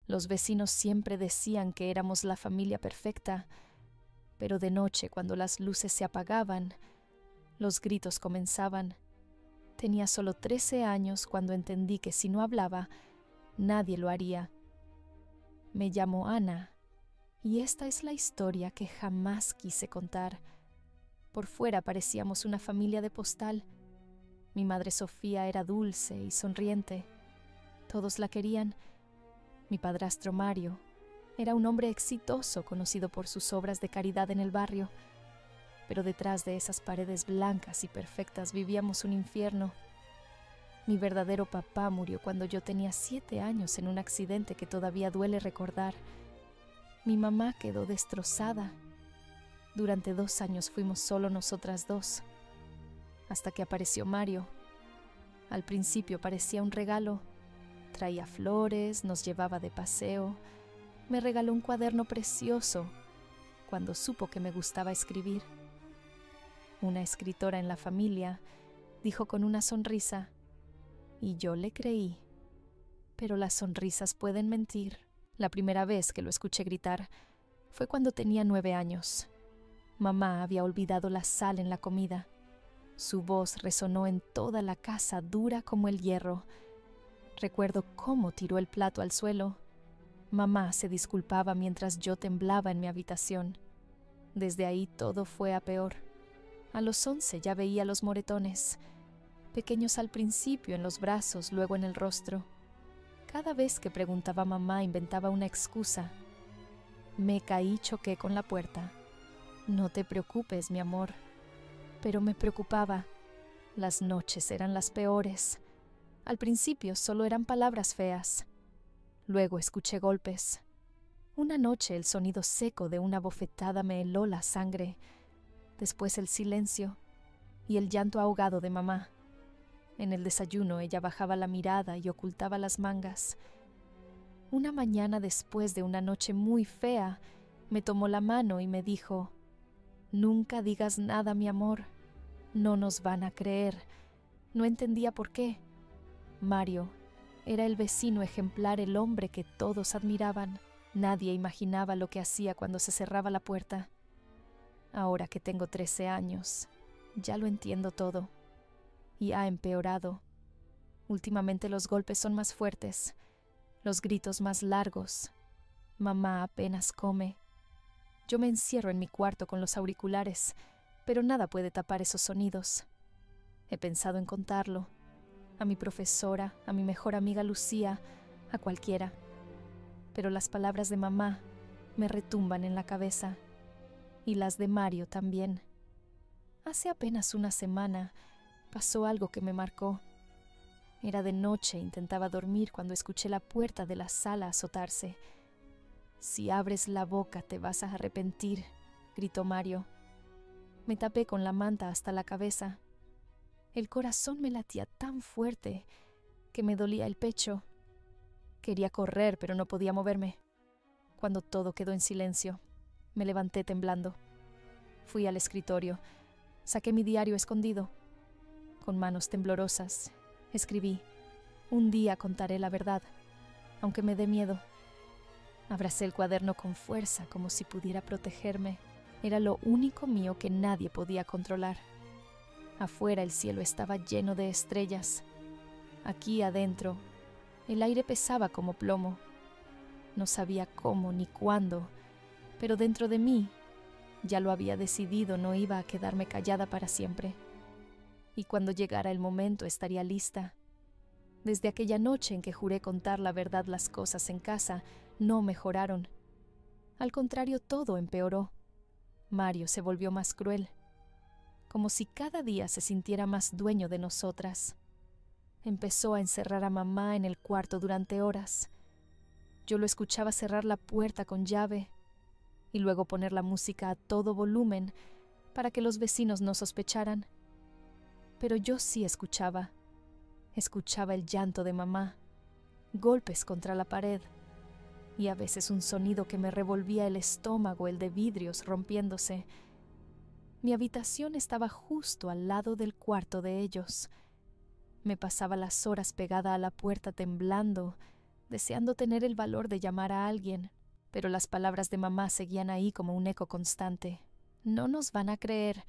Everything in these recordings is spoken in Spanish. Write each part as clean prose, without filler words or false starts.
Los vecinos siempre decían que éramos la familia perfecta, pero de noche, cuando las luces se apagaban, los gritos comenzaban. Tenía solo 13 años cuando entendí que si no hablaba, nadie lo haría. Me llamo Ana, y esta es la historia que jamás quise contar. Por fuera parecíamos una familia de postal. Mi madre Sofía era dulce y sonriente. Todos la querían. Mi padrastro Mario era un hombre exitoso, conocido por sus obras de caridad en el barrio. Pero detrás de esas paredes blancas y perfectas vivíamos un infierno. Mi verdadero papá murió cuando yo tenía 7 años en un accidente que todavía duele recordar. Mi mamá quedó destrozada. Durante 2 años fuimos solo nosotras dos, hasta que apareció Mario. Al principio parecía un regalo. Traía flores, nos llevaba de paseo. Me regaló un cuaderno precioso cuando supo que me gustaba escribir. Una escritora en la familia, dijo con una sonrisa, y yo le creí. Pero las sonrisas pueden mentir. La primera vez que lo escuché gritar fue cuando tenía 9 años. Mamá había olvidado la sal en la comida. Su voz resonó en toda la casa, dura como el hierro. Recuerdo cómo tiró el plato al suelo. Mamá se disculpaba mientras yo temblaba en mi habitación. Desde ahí todo fue a peor. A los 11 ya veía los moretones, pequeños al principio en los brazos, luego en el rostro. Cada vez que preguntaba a mamá inventaba una excusa. Me caí, choqué con la puerta. No te preocupes, mi amor. Pero me preocupaba. Las noches eran las peores. Al principio solo eran palabras feas. Luego escuché golpes. Una noche el sonido seco de una bofetada me heló la sangre. Después el silencio y el llanto ahogado de mamá. En el desayuno ella bajaba la mirada y ocultaba las mangas. Una mañana después de una noche muy fea, me tomó la mano y me dijo: «Nunca digas nada, mi amor. No nos van a creer». No entendía por qué. Mario era el vecino ejemplar, el hombre que todos admiraban. Nadie imaginaba lo que hacía cuando se cerraba la puerta. Ahora que tengo 13 años, ya lo entiendo todo. Y ha empeorado. Últimamente los golpes son más fuertes, los gritos más largos. Mamá apenas come. Yo me encierro en mi cuarto con los auriculares, pero nada puede tapar esos sonidos. He pensado en contarlo. A mi profesora, a mi mejor amiga Lucía, a cualquiera. Pero las palabras de mamá me retumban en la cabeza. Y las de Mario también. Hace apenas una semana pasó algo que me marcó. Era de noche, intentaba dormir cuando escuché la puerta de la sala azotarse. «Si abres la boca te vas a arrepentir», gritó Mario. Me tapé con la manta hasta la cabeza. El corazón me latía tan fuerte que me dolía el pecho. Quería correr, pero no podía moverme. Cuando todo quedó en silencio, me levanté temblando. Fui al escritorio. Saqué mi diario escondido. Con manos temblorosas, escribí: «Un día contaré la verdad, aunque me dé miedo». Abracé el cuaderno con fuerza, como si pudiera protegerme. Era lo único mío que nadie podía controlar. Afuera el cielo estaba lleno de estrellas. Aquí adentro, el aire pesaba como plomo. No sabía cómo ni cuándo, pero dentro de mí ya lo había decidido, no iba a quedarme callada para siempre. Y cuando llegara el momento estaría lista. Desde aquella noche en que juré contar la verdad, las cosas en casa no mejoraron. Al contrario, todo empeoró. Mario se volvió más cruel, como si cada día se sintiera más dueño de nosotras. Empezó a encerrar a mamá en el cuarto durante horas. Yo lo escuchaba cerrar la puerta con llave y luego poner la música a todo volumen para que los vecinos no sospecharan. Pero yo sí escuchaba. Escuchaba el llanto de mamá, golpes contra la pared y a veces un sonido que me revolvía el estómago, el de vidrios rompiéndose. Mi habitación estaba justo al lado del cuarto de ellos. Me pasaba las horas pegada a la puerta temblando, deseando tener el valor de llamar a alguien, pero las palabras de mamá seguían ahí como un eco constante. No nos van a creer.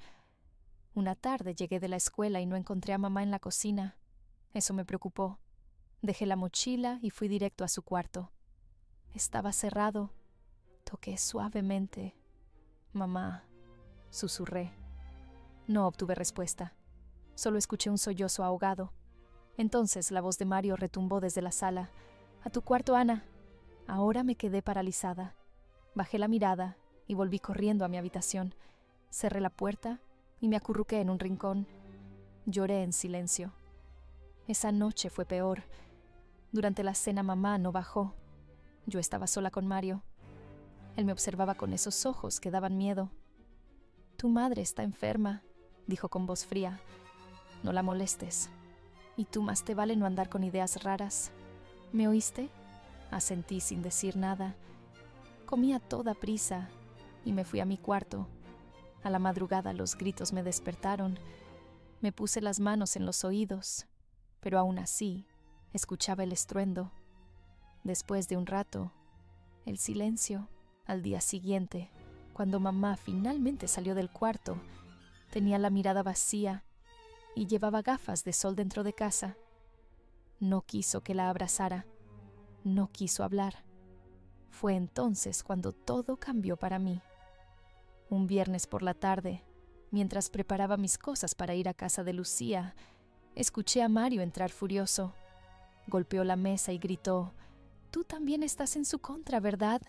Una tarde llegué de la escuela y no encontré a mamá en la cocina. Eso me preocupó. Dejé la mochila y fui directo a su cuarto. Estaba cerrado. Toqué suavemente. «Mamá», susurré. No obtuve respuesta. Solo escuché un sollozo ahogado. Entonces la voz de Mario retumbó desde la sala. «A tu cuarto, Ana». Ahora me quedé paralizada. Bajé la mirada y volví corriendo a mi habitación. Cerré la puerta y me acurruqué en un rincón. Lloré en silencio. Esa noche fue peor. Durante la cena mamá no bajó. Yo estaba sola con Mario. Él me observaba con esos ojos que daban miedo. «Tu madre está enferma», dijo con voz fría. «No la molestes. Y tú más te vale no andar con ideas raras». «¿Me oíste?», asentí sin decir nada. Comí a toda prisa y me fui a mi cuarto. A la madrugada los gritos me despertaron. Me puse las manos en los oídos, pero aún así escuchaba el estruendo. Después de un rato, el silencio. Al día siguiente, cuando mamá finalmente salió del cuarto, tenía la mirada vacía y llevaba gafas de sol dentro de casa. No quiso que la abrazara. No quiso hablar. Fue entonces cuando todo cambió para mí. Un viernes por la tarde, mientras preparaba mis cosas para ir a casa de Lucía, escuché a Mario entrar furioso. Golpeó la mesa y gritó: «Tú también estás en su contra, ¿verdad?»,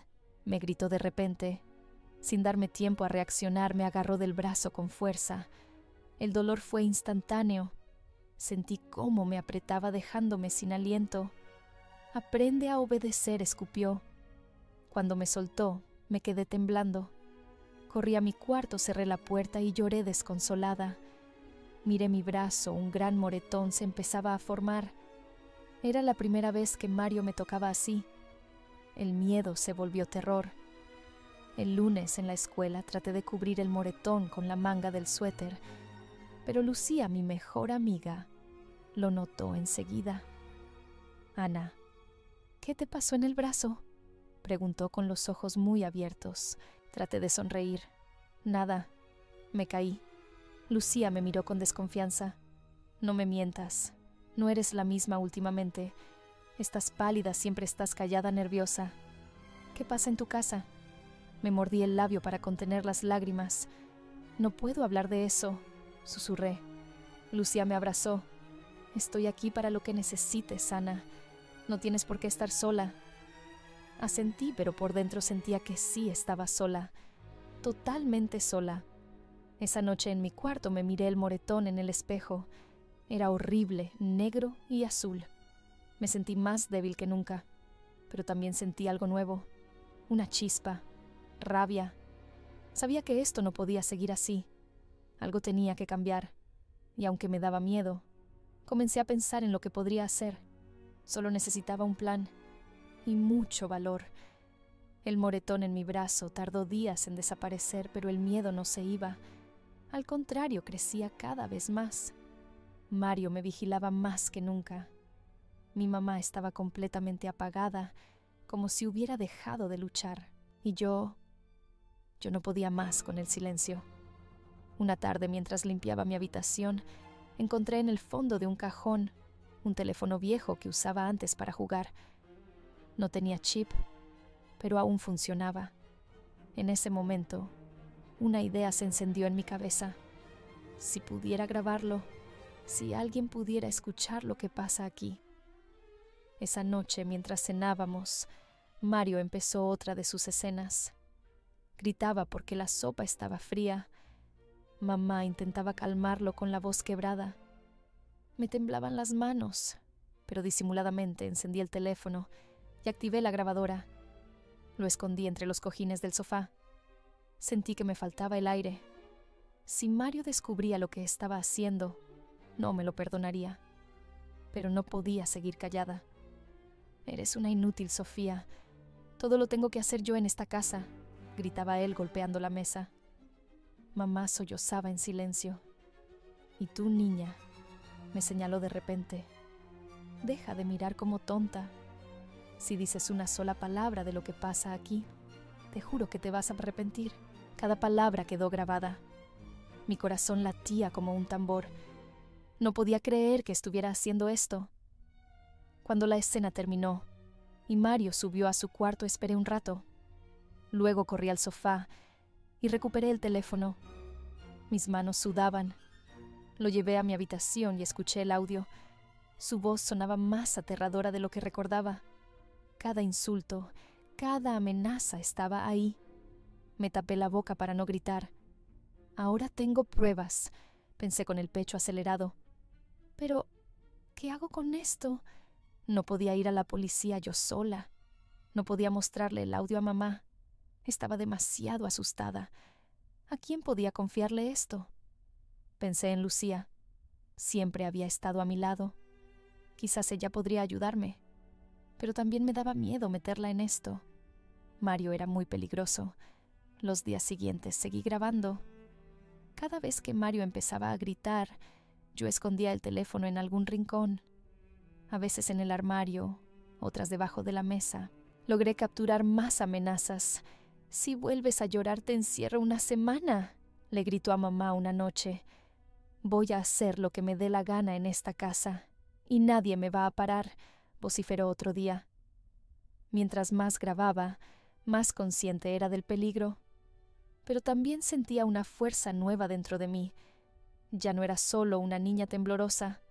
me gritó de repente. Sin darme tiempo a reaccionar, me agarró del brazo con fuerza. El dolor fue instantáneo. Sentí cómo me apretaba dejándome sin aliento. «Aprende a obedecer», escupió. Cuando me soltó, me quedé temblando. Corrí a mi cuarto, cerré la puerta y lloré desconsolada. Miré mi brazo, un gran moretón se empezaba a formar. Era la primera vez que Mario me tocaba así. El miedo se volvió terror. El lunes en la escuela traté de cubrir el moretón con la manga del suéter, pero Lucía, mi mejor amiga, lo notó enseguida. «Ana, ¿qué te pasó en el brazo?», preguntó con los ojos muy abiertos. Traté de sonreír. «Nada, me caí». Lucía me miró con desconfianza. «No me mientas. No eres la misma últimamente. Estás pálida, siempre estás callada, nerviosa. ¿Qué pasa en tu casa?». Me mordí el labio para contener las lágrimas. «No puedo hablar de eso», susurré. Lucía me abrazó. «Estoy aquí para lo que necesites, Ana. No tienes por qué estar sola». Asentí, pero por dentro sentía que sí estaba sola. Totalmente sola. Esa noche en mi cuarto me miré el moretón en el espejo. Era horrible, negro y azul. Me sentí más débil que nunca, pero también sentí algo nuevo. Una chispa. Rabia. Sabía que esto no podía seguir así. Algo tenía que cambiar. Y aunque me daba miedo, comencé a pensar en lo que podría hacer. Solo necesitaba un plan. Y mucho valor. El moretón en mi brazo tardó días en desaparecer, pero el miedo no se iba. Al contrario, crecía cada vez más. Mario me vigilaba más que nunca. Mi mamá estaba completamente apagada, como si hubiera dejado de luchar. Y yo no podía más con el silencio. Una tarde, mientras limpiaba mi habitación, encontré en el fondo de un cajón un teléfono viejo que usaba antes para jugar. No tenía chip, pero aún funcionaba. En ese momento, una idea se encendió en mi cabeza. Si pudiera grabarlo, si alguien pudiera escuchar lo que pasa aquí. Esa noche, mientras cenábamos, Mario empezó otra de sus escenas. Gritaba porque la sopa estaba fría. Mamá intentaba calmarlo con la voz quebrada. Me temblaban las manos, pero disimuladamente encendí el teléfono y activé la grabadora. Lo escondí entre los cojines del sofá. Sentí que me faltaba el aire. Si Mario descubría lo que estaba haciendo, no me lo perdonaría. Pero no podía seguir callada. «Eres una inútil, Sofía. Todo lo tengo que hacer yo en esta casa», gritaba él golpeando la mesa. Mamá sollozaba en silencio. «Y tú, niña», me señaló de repente, «deja de mirar como tonta. Si dices una sola palabra de lo que pasa aquí, te juro que te vas a arrepentir. Cada palabra quedó grabada. Mi corazón latía como un tambor. No podía creer que estuviera haciendo esto. Cuando la escena terminó y Mario subió a su cuarto, esperé un rato. Luego corrí al sofá y recuperé el teléfono. Mis manos sudaban. Lo llevé a mi habitación y escuché el audio. Su voz sonaba más aterradora de lo que recordaba. Cada insulto, cada amenaza estaba ahí. Me tapé la boca para no gritar. Ahora tengo pruebas, pensé con el pecho acelerado. Pero, ¿qué hago con esto? No podía ir a la policía yo sola. No podía mostrarle el audio a mamá. Estaba demasiado asustada. ¿A quién podía confiarle esto? Pensé en Lucía. Siempre había estado a mi lado. Quizás ella podría ayudarme. Pero también me daba miedo meterla en esto. Mario era muy peligroso. Los días siguientes seguí grabando. Cada vez que Mario empezaba a gritar, yo escondía el teléfono en algún rincón. A veces en el armario, otras debajo de la mesa. Logré capturar más amenazas. «Si vuelves a llorar, te encierro una semana», le gritó a mamá una noche. «Voy a hacer lo que me dé la gana en esta casa, y nadie me va a parar», vociferó otro día. Mientras más grababa, más consciente era del peligro. Pero también sentía una fuerza nueva dentro de mí. Ya no era solo una niña temblorosa.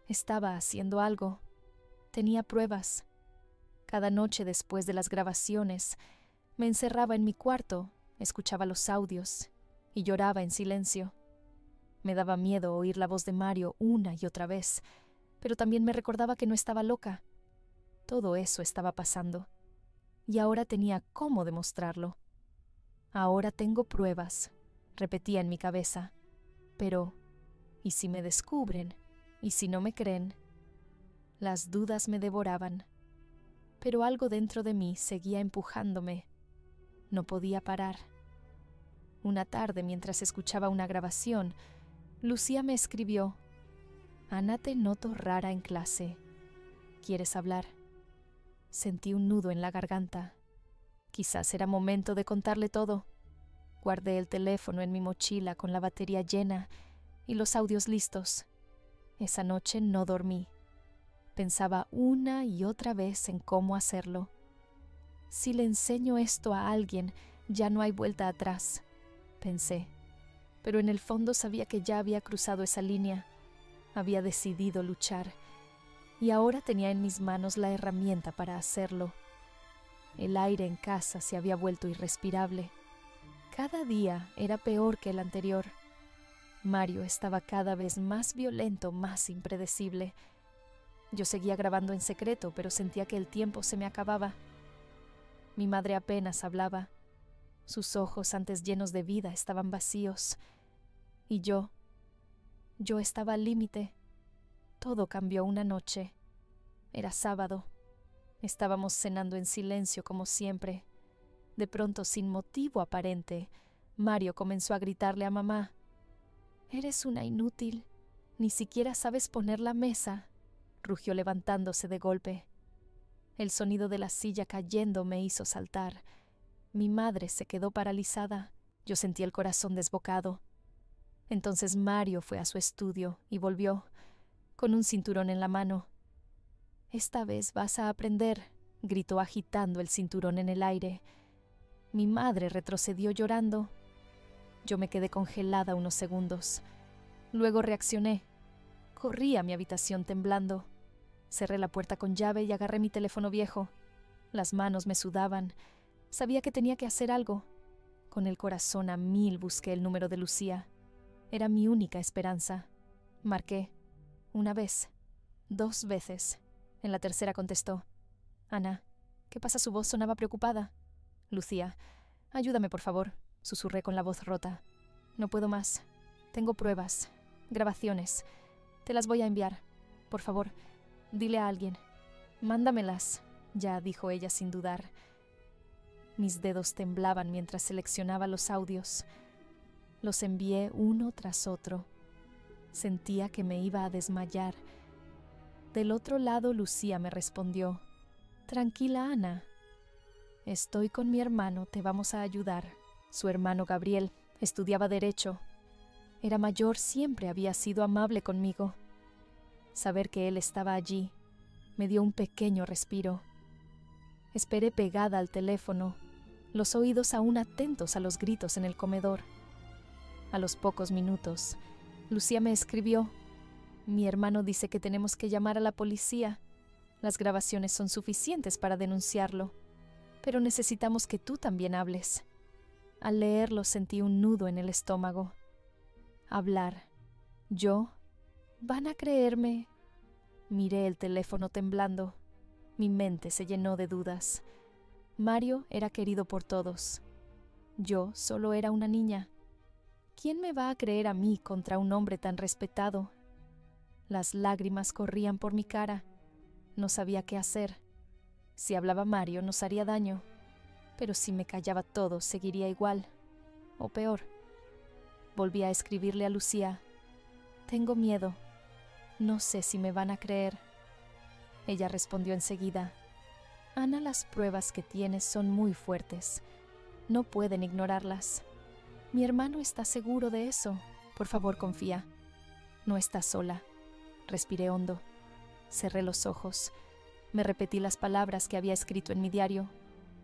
Estaba haciendo algo. Tenía pruebas. Cada noche después de las grabaciones, me encerraba en mi cuarto, escuchaba los audios y lloraba en silencio. Me daba miedo oír la voz de Mario una y otra vez, pero también me recordaba que no estaba loca. Todo eso estaba pasando, y ahora tenía cómo demostrarlo. Ahora tengo pruebas, repetía en mi cabeza. Pero, ¿y si me descubren? ¿Y si no me creen? Las dudas me devoraban, pero algo dentro de mí seguía empujándome. No podía parar. Una tarde, mientras escuchaba una grabación, Lucía me escribió: «Ana, te noto rara en clase. ¿Quieres hablar?» Sentí un nudo en la garganta. Quizás era momento de contarle todo. Guardé el teléfono en mi mochila con la batería llena y los audios listos. Esa noche no dormí. Pensaba una y otra vez en cómo hacerlo. Si le enseño esto a alguien, ya no hay vuelta atrás, pensé. Pero en el fondo sabía que ya había cruzado esa línea. Había decidido luchar. Y ahora tenía en mis manos la herramienta para hacerlo. El aire en casa se había vuelto irrespirable. Cada día era peor que el anterior. Mario estaba cada vez más violento, más impredecible. Yo seguía grabando en secreto, pero sentía que el tiempo se me acababa. Mi madre apenas hablaba. Sus ojos, antes llenos de vida, estaban vacíos. Y yo estaba al límite. Todo cambió una noche. Era sábado. Estábamos cenando en silencio como siempre. De pronto, sin motivo aparente, Mario comenzó a gritarle a mamá: «Eres una inútil. Ni siquiera sabes poner la mesa», rugió levantándose de golpe. El sonido de la silla cayendo me hizo saltar. Mi madre se quedó paralizada. Yo sentí el corazón desbocado. Entonces Mario fue a su estudio y volvió, con un cinturón en la mano. «Esta vez vas a aprender», gritó agitando el cinturón en el aire. Mi madre retrocedió llorando. Yo me quedé congelada unos segundos. Luego reaccioné. Corrí a mi habitación temblando. Cerré la puerta con llave y agarré mi teléfono viejo. Las manos me sudaban. Sabía que tenía que hacer algo. Con el corazón a 1000 busqué el número de Lucía. Era mi única esperanza. Marqué. 1 vez. 2 veces. En la tercera contestó: «Ana». ¿Qué pasa? Su voz sonaba preocupada. «Lucía, ayúdame, por favor», susurré con la voz rota. «No puedo más. Tengo pruebas. Grabaciones. Te las voy a enviar. Por favor, dile a alguien. Mándamelas», ya, dijo ella sin dudar. Mis dedos temblaban mientras seleccionaba los audios. Los envié uno tras otro. Sentía que me iba a desmayar. Del otro lado, Lucía me respondió: Tranquila, Ana. Estoy con mi hermano, te vamos a ayudar. Su hermano Gabriel estudiaba Derecho. Era mayor, siempre había sido amable conmigo. Saber que él estaba allí me dio un pequeño respiro. Esperé pegada al teléfono, los oídos aún atentos a los gritos en el comedor. A los pocos minutos, Lucía me escribió: mi hermano dice que tenemos que llamar a la policía. Las grabaciones son suficientes para denunciarlo, pero necesitamos que tú también hables. Al leerlo sentí un nudo en el estómago. Hablar. ¿Yo? ¿Van a creerme? Miré el teléfono temblando. Mi mente se llenó de dudas. Mario era querido por todos. Yo solo era una niña. ¿Quién me va a creer a mí contra un hombre tan respetado? Las lágrimas corrían por mi cara. No sabía qué hacer. Si hablaba Mario nos haría daño, pero si me callaba todo seguiría igual, o peor. Volví a escribirle a Lucía: tengo miedo. No sé si me van a creer. Ella respondió enseguida: Ana, las pruebas que tienes son muy fuertes. No pueden ignorarlas. Mi hermano está seguro de eso. Por favor, confía. No estás sola. Respiré hondo. Cerré los ojos. Me repetí las palabras que había escrito en mi diario.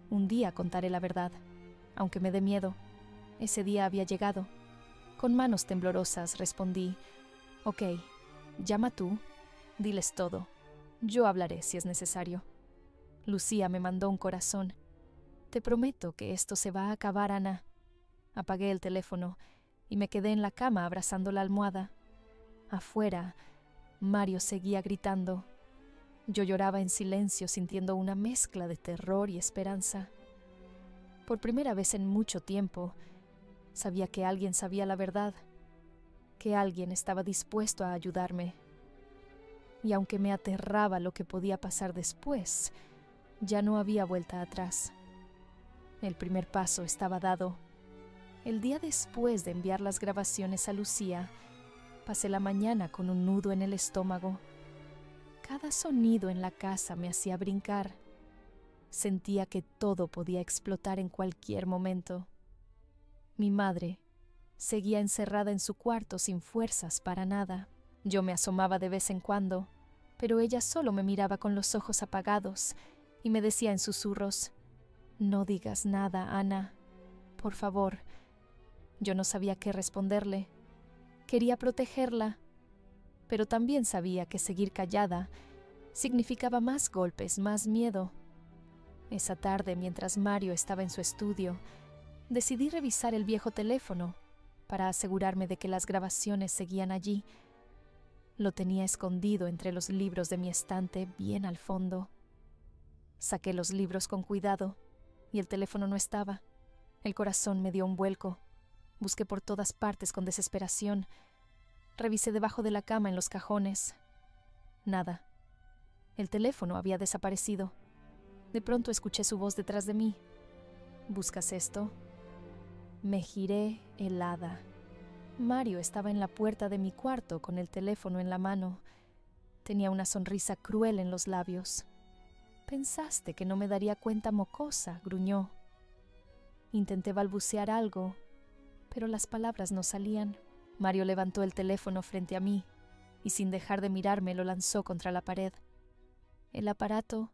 Un día contaré la verdad, aunque me dé miedo. Ese día había llegado. Con manos temblorosas respondí: ok, llama tú, diles todo. Yo hablaré si es necesario. Lucía me mandó un corazón. Te prometo que esto se va a acabar, Ana. Apagué el teléfono y me quedé en la cama abrazando la almohada. Afuera, Mario seguía gritando. Yo lloraba en silencio, sintiendo una mezcla de terror y esperanza. Por primera vez en mucho tiempo, sabía que alguien sabía la verdad, que alguien estaba dispuesto a ayudarme. Y aunque me aterraba lo que podía pasar después, ya no había vuelta atrás. El primer paso estaba dado. El día después de enviar las grabaciones a Lucía, pasé la mañana con un nudo en el estómago. Cada sonido en la casa me hacía brincar. Sentía que todo podía explotar en cualquier momento. Mi madre seguía encerrada en su cuarto sin fuerzas para nada. Yo me asomaba de vez en cuando, pero ella solo me miraba con los ojos apagados y me decía en susurros: no digas nada, Ana. Por favor. Yo no sabía qué responderle. Quería protegerla, pero también sabía que seguir callada significaba más golpes, más miedo. Esa tarde, mientras Mario estaba en su estudio, decidí revisar el viejo teléfono para asegurarme de que las grabaciones seguían allí. Lo tenía escondido entre los libros de mi estante, bien al fondo. Saqué los libros con cuidado y el teléfono no estaba. El corazón me dio un vuelco. Busqué por todas partes con desesperación. Revisé debajo de la cama, en los cajones. Nada. El teléfono había desaparecido. De pronto escuché su voz detrás de mí. ¿Buscas esto? Me giré helada. Mario estaba en la puerta de mi cuarto con el teléfono en la mano. Tenía una sonrisa cruel en los labios. «Pensaste que no me daría cuenta, mocosa», gruñó. Intenté balbucear algo, pero las palabras no salían. Mario levantó el teléfono frente a mí y sin dejar de mirarme lo lanzó contra la pared. El aparato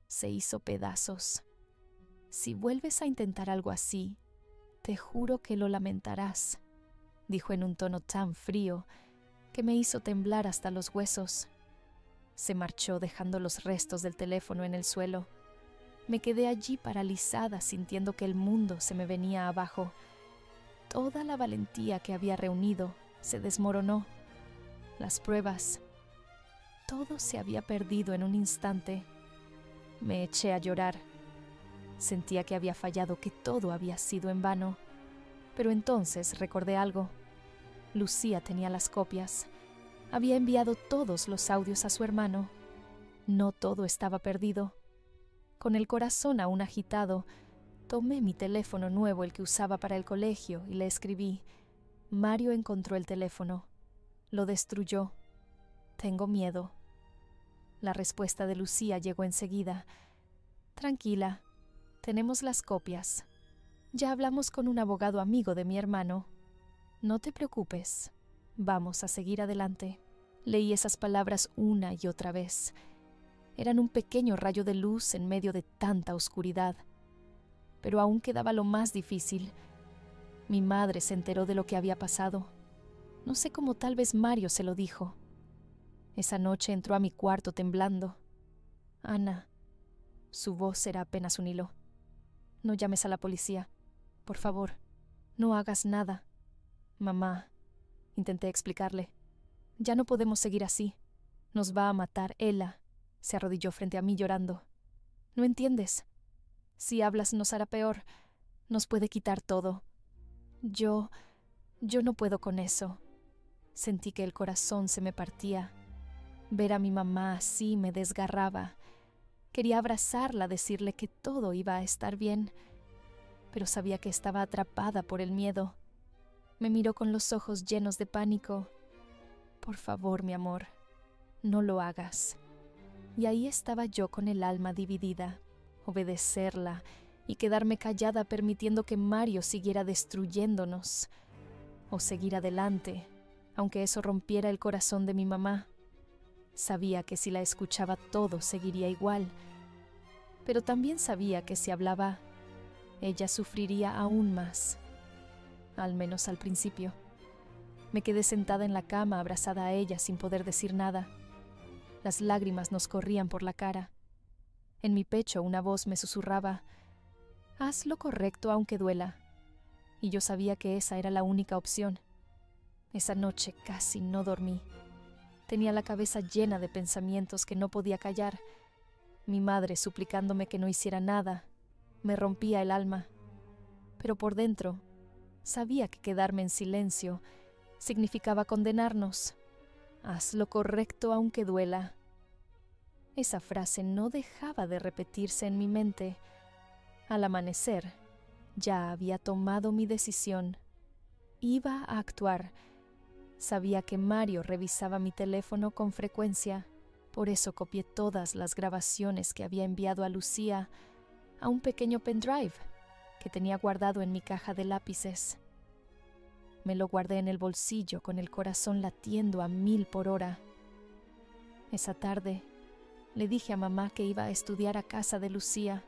se hizo pedazos. «Si vuelves a intentar algo así, te juro que lo lamentarás», dijo en un tono tan frío que me hizo temblar hasta los huesos. Se marchó dejando los restos del teléfono en el suelo. Me quedé allí paralizada, sintiendo que el mundo se me venía abajo. Toda la valentía que había reunido se desmoronó. Las pruebas, todo se había perdido en un instante. Me eché a llorar. Sentía que había fallado, que todo había sido en vano. Pero entonces recordé algo. Lucía tenía las copias. Había enviado todos los audios a su hermano. No todo estaba perdido. Con el corazón aún agitado, tomé mi teléfono nuevo, el que usaba para el colegio, y le escribí: «Mario encontró el teléfono. Lo destruyó. Tengo miedo». La respuesta de Lucía llegó enseguida. Tranquila, tenemos las copias. Ya hablamos con un abogado amigo de mi hermano. No te preocupes, vamos a seguir adelante. Leí esas palabras una y otra vez. Eran un pequeño rayo de luz en medio de tanta oscuridad. Pero aún quedaba lo más difícil. Mi madre se enteró de lo que había pasado. No sé cómo, tal vez Mario se lo dijo. Esa noche entró a mi cuarto temblando. Ana, su voz era apenas un hilo. No llames a la policía. Por favor, no hagas nada. Mamá, intenté explicarle. Ya no podemos seguir así. Nos va a matar Ella. Se arrodilló frente a mí llorando. ¿No entiendes? Si hablas nos hará peor. Nos puede quitar todo. Yo no puedo con eso. Sentí que el corazón se me partía. Ver a mi mamá así me desgarraba. Quería abrazarla, decirle que todo iba a estar bien, pero sabía que estaba atrapada por el miedo. Me miró con los ojos llenos de pánico. Por favor, mi amor, no lo hagas. Y ahí estaba yo con el alma dividida, obedecerla y quedarme callada permitiendo que Mario siguiera destruyéndonos, o seguir adelante, aunque eso rompiera el corazón de mi mamá. Sabía que si la escuchaba todo seguiría igual, pero también sabía que si hablaba, ella sufriría aún más, al menos al principio. Me quedé sentada en la cama abrazada a ella sin poder decir nada. Las lágrimas nos corrían por la cara. En mi pecho una voz me susurraba: «Haz lo correcto aunque duela». Y yo sabía que esa era la única opción. Esa noche casi no dormí. Tenía la cabeza llena de pensamientos que no podía callar. Mi madre suplicándome que no hiciera nada. Me rompía el alma. Pero por dentro, sabía que quedarme en silencio significaba condenarnos. Haz lo correcto aunque duela. Esa frase no dejaba de repetirse en mi mente. Al amanecer, ya había tomado mi decisión. Iba a actuar. Sabía que Mario revisaba mi teléfono con frecuencia, por eso copié todas las grabaciones que había enviado a Lucía a un pequeño pendrive que tenía guardado en mi caja de lápices. Me lo guardé en el bolsillo con el corazón latiendo a 1000 por hora. Esa tarde le dije a mamá que iba a estudiar a casa de Lucía.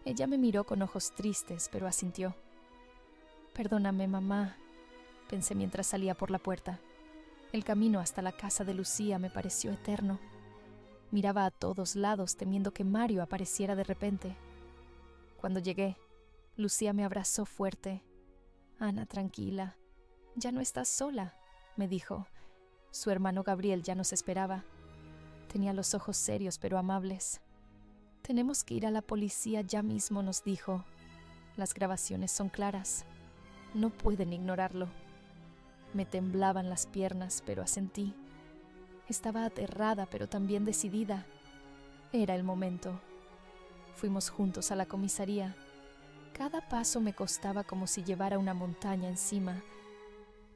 Ella me miró con ojos tristes, pero asintió. «Perdóname, mamá», pensé mientras salía por la puerta. El camino hasta la casa de Lucía me pareció eterno. Miraba a todos lados temiendo que Mario apareciera de repente. Cuando llegué, Lucía me abrazó fuerte. «Ana, tranquila. Ya no estás sola», me dijo. Su hermano Gabriel ya nos esperaba. Tenía los ojos serios pero amables. «Tenemos que ir a la policía ya mismo», nos dijo. «Las grabaciones son claras. No pueden ignorarlo». Me temblaban las piernas, pero asentí. Estaba aterrada, pero también decidida. Era el momento. Fuimos juntos a la comisaría. Cada paso me costaba como si llevara una montaña encima,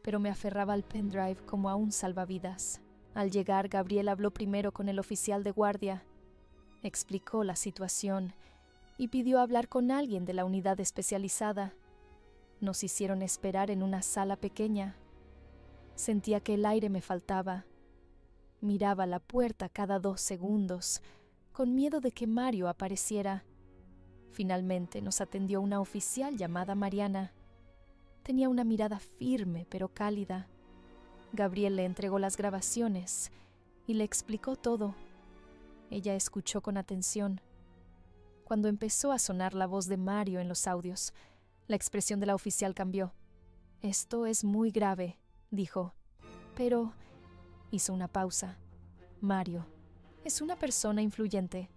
pero me aferraba al pendrive como a un salvavidas. Al llegar, Gabriel habló primero con el oficial de guardia. Explicó la situación y pidió hablar con alguien de la unidad especializada. Nos hicieron esperar en una sala pequeña. Sentía que el aire me faltaba. Miraba la puerta cada 2 segundos, con miedo de que Mario apareciera. Finalmente nos atendió una oficial llamada Mariana. Tenía una mirada firme pero cálida. Gabriel le entregó las grabaciones y le explicó todo. Ella escuchó con atención. Cuando empezó a sonar la voz de Mario en los audios, la expresión de la oficial cambió. «Esto es muy grave», dijo. «Pero…» hizo una pausa. «Mario es una persona influyente.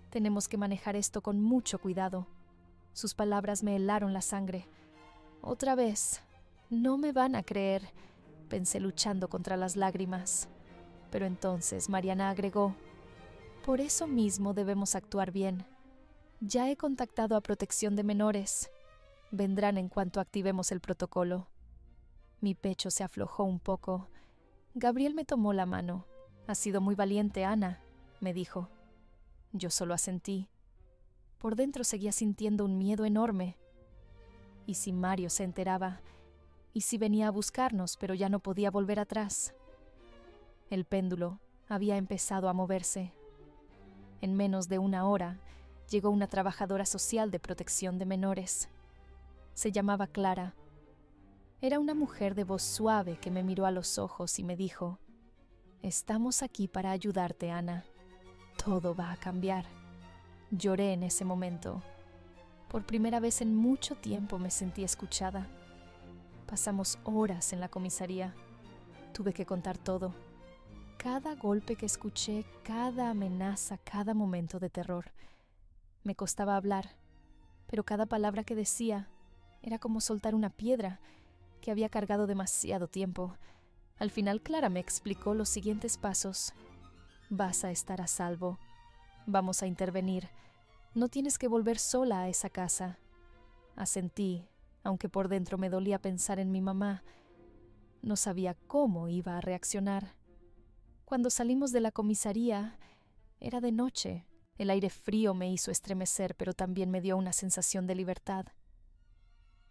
Tenemos que manejar esto con mucho cuidado». Sus palabras me helaron la sangre. Otra vez, no me van a creer, pensé luchando contra las lágrimas. Pero entonces Mariana agregó: «Por eso mismo debemos actuar bien. Ya he contactado a Protección de Menores. Vendrán en cuanto activemos el protocolo». Mi pecho se aflojó un poco. Gabriel me tomó la mano. «Has sido muy valiente, Ana», me dijo. Yo solo asentí. Por dentro seguía sintiendo un miedo enorme. ¿Y si Mario se enteraba? ¿Y si venía a buscarnos, pero ya no podía volver atrás? El péndulo había empezado a moverse. En menos de una hora, llegó una trabajadora social de protección de menores. Se llamaba Clara. Era una mujer de voz suave que me miró a los ojos y me dijo: «Estamos aquí para ayudarte, Ana. Todo va a cambiar». Lloré en ese momento. Por primera vez en mucho tiempo me sentí escuchada. Pasamos horas en la comisaría. Tuve que contar todo. Cada golpe que escuché, cada amenaza, cada momento de terror. Me costaba hablar, pero cada palabra que decía era como soltar una piedra que había cargado demasiado tiempo. Al final Clara me explicó los siguientes pasos. Vas a estar a salvo. Vamos a intervenir. No tienes que volver sola a esa casa. Asentí, aunque por dentro me dolía pensar en mi mamá. No sabía cómo iba a reaccionar. Cuando salimos de la comisaría, era de noche. El aire frío me hizo estremecer, pero también me dio una sensación de libertad.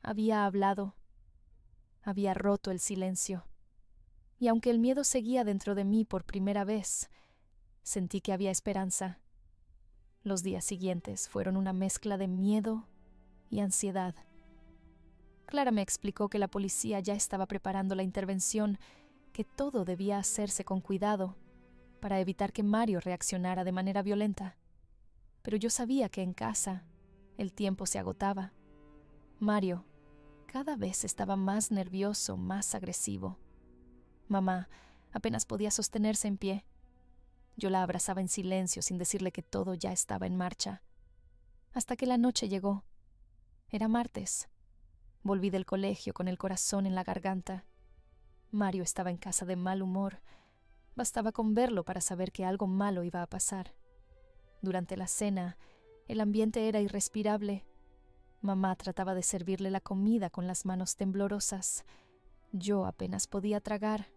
Había hablado. Había roto el silencio. Y aunque el miedo seguía dentro de mí por primera vez, sentí que había esperanza. Los días siguientes fueron una mezcla de miedo y ansiedad. Clara me explicó que la policía ya estaba preparando la intervención, que todo debía hacerse con cuidado para evitar que Mario reaccionara de manera violenta. Pero yo sabía que en casa el tiempo se agotaba. Mario cada vez estaba más nervioso, más agresivo. Mamá apenas podía sostenerse en pie. Yo la abrazaba en silencio sin decirle que todo ya estaba en marcha. Hasta que la noche llegó. Era martes. Volví del colegio con el corazón en la garganta. Mario estaba en casa de mal humor. Bastaba con verlo para saber que algo malo iba a pasar. Durante la cena, el ambiente era irrespirable. Mamá trataba de servirle la comida con las manos temblorosas. Yo apenas podía tragar.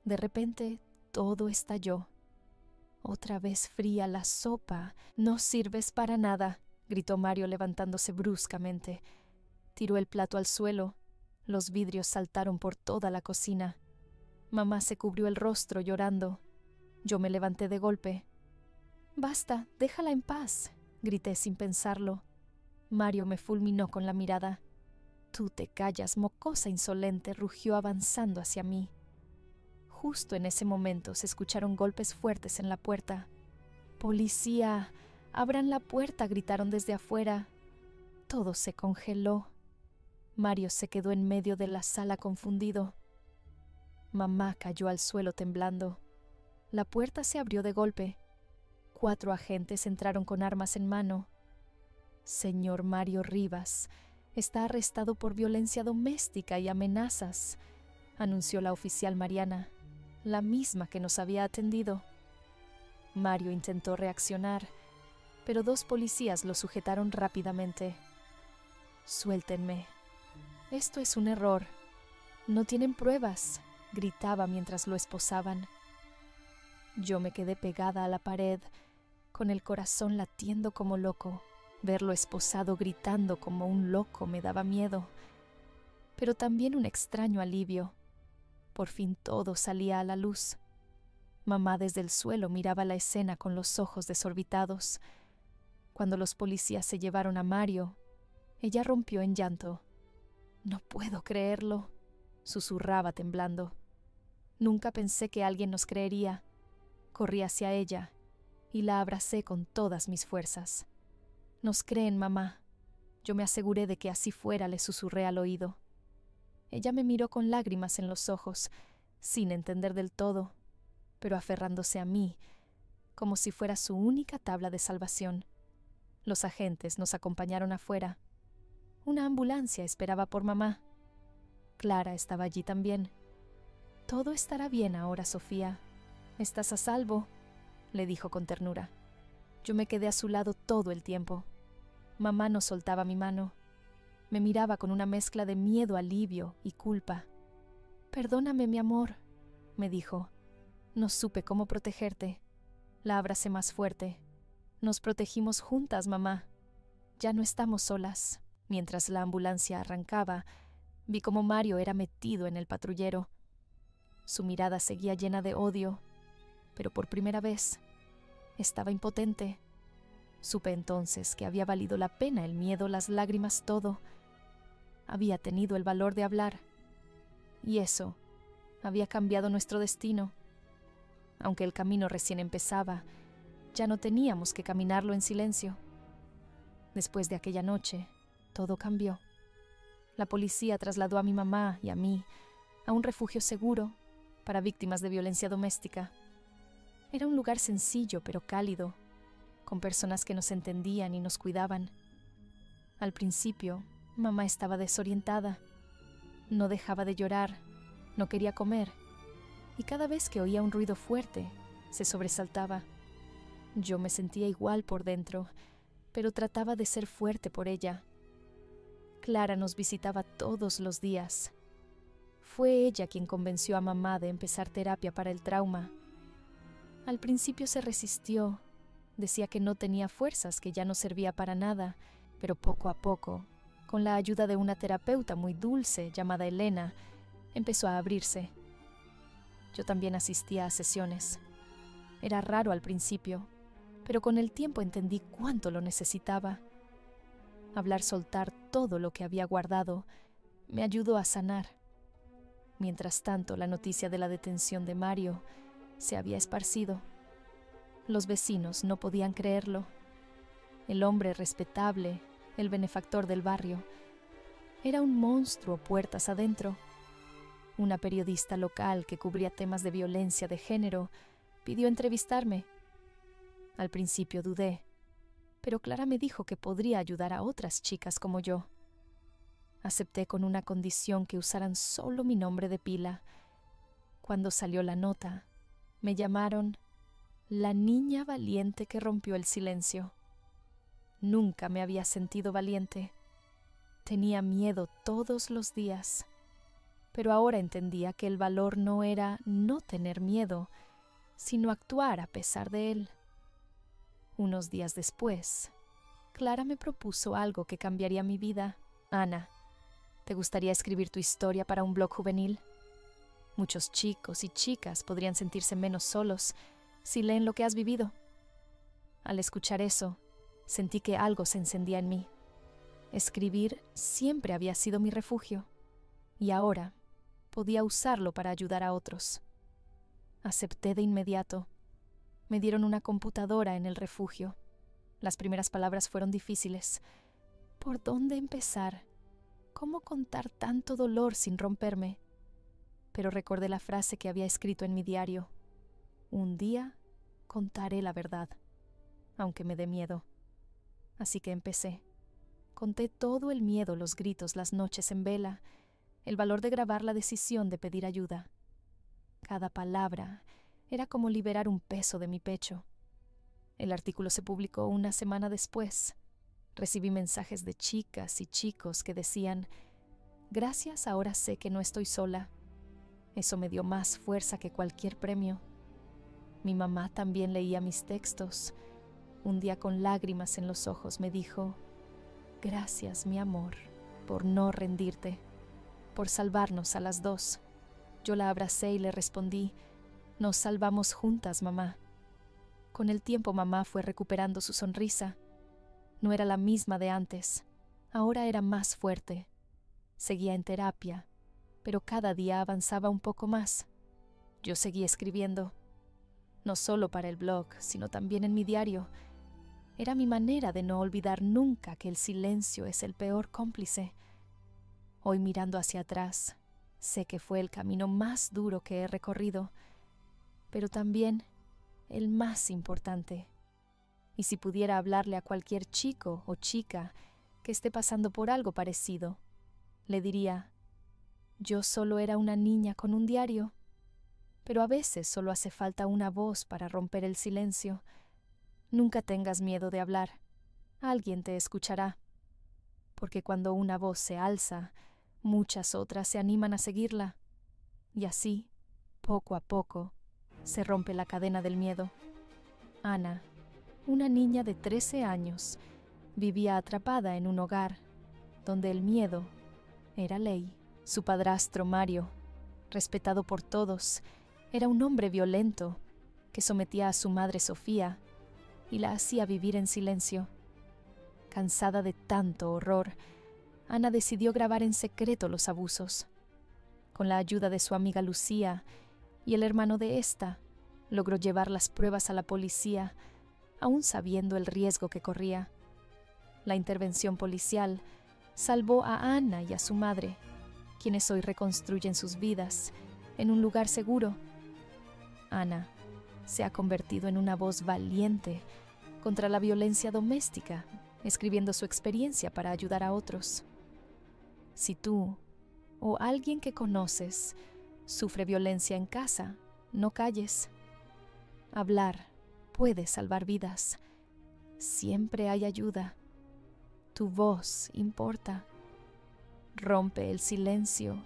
De repente, todo estalló. «Otra vez fría la sopa. No sirves para nada», gritó Mario levantándose bruscamente. Tiró el plato al suelo. Los vidrios saltaron por toda la cocina. Mamá se cubrió el rostro llorando. Yo me levanté de golpe. «Basta, déjala en paz», grité sin pensarlo. Mario me fulminó con la mirada. «Tú te callas, mocosa insolente», rugió avanzando hacia mí. Justo en ese momento se escucharon golpes fuertes en la puerta. «¡Policía! ¡Abran la puerta!», gritaron desde afuera. Todo se congeló. Mario se quedó en medio de la sala confundido. Mamá cayó al suelo temblando. La puerta se abrió de golpe. 4 agentes entraron con armas en mano. «Señor Mario Rivas está arrestado por violencia doméstica y amenazas», anunció la oficial Mariana, la misma que nos había atendido. Mario intentó reaccionar, pero 2 policías lo sujetaron rápidamente. «Suéltenme. Esto es un error. No tienen pruebas», gritaba mientras lo esposaban. Yo me quedé pegada a la pared, con el corazón latiendo como loco. Verlo esposado gritando como un loco me daba miedo, pero también un extraño alivio. Por fin todo salía a la luz. Mamá desde el suelo miraba la escena con los ojos desorbitados. Cuando los policías se llevaron a Mario, ella rompió en llanto. «No puedo creerlo», susurraba temblando. Nunca pensé que alguien nos creería. Corrí hacia ella y la abracé con todas mis fuerzas. «Nos creen, mamá». Yo me aseguré de que así fuera, le susurré al oído. Ella me miró con lágrimas en los ojos, sin entender del todo, pero aferrándose a mí, como si fuera su única tabla de salvación. Los agentes nos acompañaron afuera. Una ambulancia esperaba por mamá. Clara estaba allí también. «Todo estará bien ahora, Sofía. Estás a salvo», le dijo con ternura. Yo me quedé a su lado todo el tiempo. Mamá no soltaba mi mano. Me miraba con una mezcla de miedo, alivio y culpa. «Perdóname, mi amor», me dijo. «No supe cómo protegerte». La abracé más fuerte. «Nos protegimos juntas, mamá». ya no estamos solas. Mientras la ambulancia arrancaba, vi cómo Mario era metido en el patrullero. Su mirada seguía llena de odio, pero por primera vez estaba impotente. Supe entonces que había valido la pena el miedo, las lágrimas, todo. Había tenido el valor de hablar, y eso había cambiado nuestro destino. Aunque el camino recién empezaba, ya no teníamos que caminarlo en silencio. Después de aquella noche, todo cambió. La policía trasladó a mi mamá y a mí a un refugio seguro para víctimas de violencia doméstica. Era un lugar sencillo pero cálido, con personas que nos entendían y nos cuidaban. Al principio, mamá estaba desorientada. No dejaba de llorar, no quería comer, y cada vez que oía un ruido fuerte, se sobresaltaba. Yo me sentía igual por dentro, pero trataba de ser fuerte por ella. Clara nos visitaba todos los días. Fue ella quien convenció a mamá de empezar terapia para el trauma. Al principio se resistió, decía que no tenía fuerzas, que ya no servía para nada, pero poco a poco, con la ayuda de una terapeuta muy dulce llamada Elena, empezó a abrirse. Yo también asistía a sesiones. Era raro al principio, pero con el tiempo entendí cuánto lo necesitaba. Hablar, soltar todo lo que había guardado, me ayudó a sanar. Mientras tanto, la noticia de la detención de Mario se había esparcido. Los vecinos no podían creerlo. El hombre respetable, el benefactor del barrio, era un monstruo puertas adentro. Una periodista local que cubría temas de violencia de género pidió entrevistarme. Al principio dudé, pero Clara me dijo que podría ayudar a otras chicas como yo. Acepté con una condición: que usaran solo mi nombre de pila. Cuando salió la nota, me llamaron la niña valiente que rompió el silencio. Nunca me había sentido valiente. Tenía miedo todos los días. Pero ahora entendía que el valor no era no tener miedo, sino actuar a pesar de él. Unos días después, Clara me propuso algo que cambiaría mi vida. Ana, ¿te gustaría escribir tu historia para un blog juvenil? Muchos chicos y chicas podrían sentirse menos solos si leen lo que has vivido. Al escuchar eso, sentí que algo se encendía en mí. Escribir siempre había sido mi refugio, y ahora podía usarlo para ayudar a otros. Acepté de inmediato. Me dieron una computadora en el refugio. Las primeras palabras fueron difíciles. ¿Por dónde empezar? ¿Cómo contar tanto dolor sin romperme? Pero recordé la frase que había escrito en mi diario: un día contaré la verdad, aunque me dé miedo. Así que empecé. Conté todo el miedo, los gritos, las noches en vela, el valor de grabar, la decisión de pedir ayuda. Cada palabra era como liberar un peso de mi pecho. El artículo se publicó una semana después. Recibí mensajes de chicas y chicos que decían: gracias, ahora sé que no estoy sola. Eso me dio más fuerza que cualquier premio. Mi mamá también leía mis textos. Un día, con lágrimas en los ojos, me dijo: gracias, mi amor, por no rendirte, por salvarnos a las dos. Yo la abracé y le respondí: nos salvamos juntas, mamá. Con el tiempo, mamá fue recuperando su sonrisa. No era la misma de antes. Ahora era más fuerte. Seguía en terapia, pero cada día avanzaba un poco más. Yo seguí escribiendo, no solo para el blog, sino también en mi diario. Era mi manera de no olvidar nunca que el silencio es el peor cómplice. Hoy, mirando hacia atrás, sé que fue el camino más duro que he recorrido, pero también el más importante. Y si pudiera hablarle a cualquier chico o chica que esté pasando por algo parecido, le diría: yo solo era una niña con un diario, pero a veces solo hace falta una voz para romper el silencio. Nunca tengas miedo de hablar. Alguien te escuchará. Porque cuando una voz se alza, muchas otras se animan a seguirla. Y así, poco a poco, se rompe la cadena del miedo. Ana, una niña de 13 años, Vivía atrapada en un hogar donde el miedo era ley. Su padrastro, Mario, respetado por todos, era un hombre violento que sometía a su madre, Sofía, y la hacía vivir en silencio. Cansada de tanto horror, Ana decidió grabar en secreto los abusos. Con la ayuda de su amiga Lucía y el hermano de esta, logró llevar las pruebas a la policía, aún sabiendo el riesgo que corría. La intervención policial salvó a Ana y a su madre, quienes hoy reconstruyen sus vidas en un lugar seguro. Ana se ha convertido en una voz valiente contra la violencia doméstica, escribiendo su experiencia para ayudar a otros. Si tú o alguien que conoces sufre violencia en casa, no calles. Hablar puede salvar vidas. Siempre hay ayuda. Tu voz importa. Rompe el silencio